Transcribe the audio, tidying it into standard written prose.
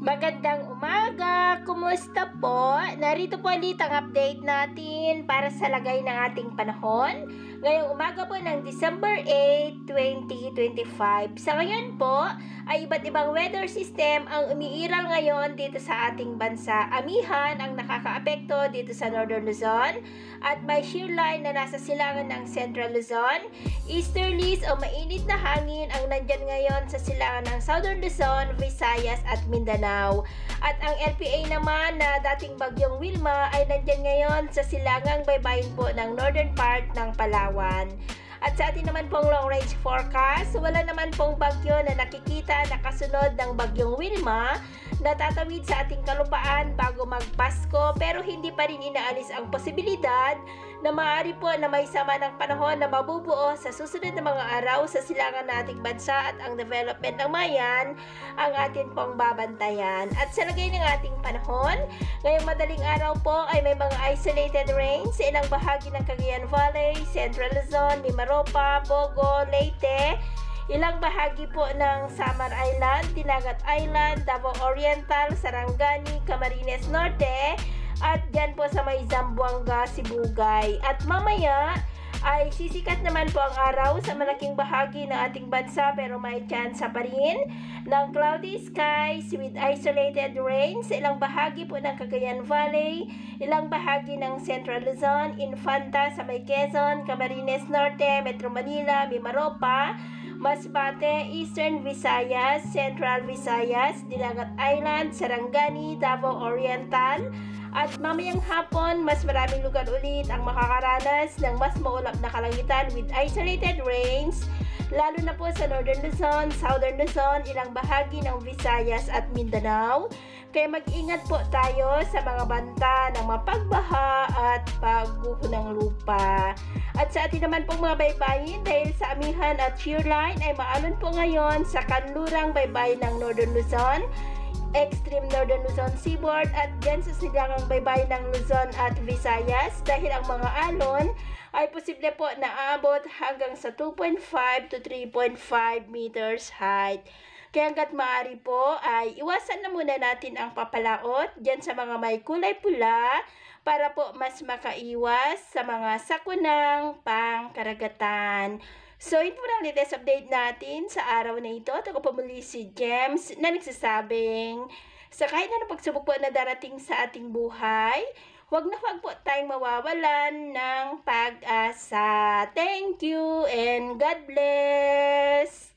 Magandang umaga! Kumusta po? Narito po ulit ang update natin para sa lagay ng ating panahon. Ngayong umaga po ng December 8, 2025. Sa ngayon po, ay iba't ibang weather system ang umiiral ngayon dito sa ating bansa. Amihan ang nakakaapekto dito sa Northern Luzon at may shear line na nasa silangan ng Central Luzon. Easterlies o mainit na hangin ang nandyan ngayon sa silangan ng Southern Luzon, Visayas at Mindanao. At ang LPA naman na dating bagyong Wilma ay nandyan ngayon sa silangang baybayin po ng northern part ng Palawan. At sa atin naman pong long range forecast, wala naman pong bagyo na nakikita na kasunod ng bagyong Wilma na tatawid sa ating kalupaan bago magpasko, pero hindi pa rin inaalis ang posibilidad na maaari po na may sama ng panahon na mabubuo sa susunod na mga araw sa silangan nating bansa at ang development ng mayan ang atin pong babantayan. At sa lagay ng ating panahon, ngayong madaling araw po ay may mga isolated rains sa ilang bahagi ng Cagayan Valley, Central Luzon, Mimaropa, Bogo, Leyte, ilang bahagi po ng Samar Island, Dinagat Island, Davao Oriental, Sarangani, Camarines Norte, at dyan po sa may Zamboanga, Sibugay. At mamaya ay sisikat naman po ang araw sa malaking bahagi ng ating bansa, pero may chance pa rin ng cloudy skies with isolated rain sa ilang bahagi po ng Cagayan Valley, ilang bahagi ng Central Luzon, Infanta sa may Quezon, Camarines Norte, Metro Manila, Mimaropa, Masbate, Eastern Visayas, Central Visayas, Dinagat Island, Sarangani, Davao Oriental. At mamayang hapon, mas maraming lugar ulit ang makakaranas ng mas maulap na kalangitan with isolated rains, lalo na po sa Northern Luzon, Southern Luzon, ilang bahagi ng Visayas at Mindanao. Kaya mag-ingat po tayo sa mga banta ng mapagbaha at pagguho ng lupa. At sa atin naman pong mga baybayin, dahil sa amihan at shear line ay maalon po ngayon sa kanlurang baybayin ng Northern Luzon, extreme Northern Luzon seaboard at dyan sa silangang baybayin ng Luzon at Visayas, dahil ang mga alon ay posible po na aabot hanggang sa 2.5 to 3.5 meters height. Kaya hanggat maaari po ay iwasan na muna natin ang papalaot dyan sa mga may kulay pula para po mas makaiwas sa mga sakunang pangkaragatan. So, ito po lang latest update natin sa araw na ito. At ako po muli si James na nagsasabing sa kahit na pagsubok po na darating sa ating buhay, huwag po tayong mawawalan ng pag-asa. Thank you and God bless!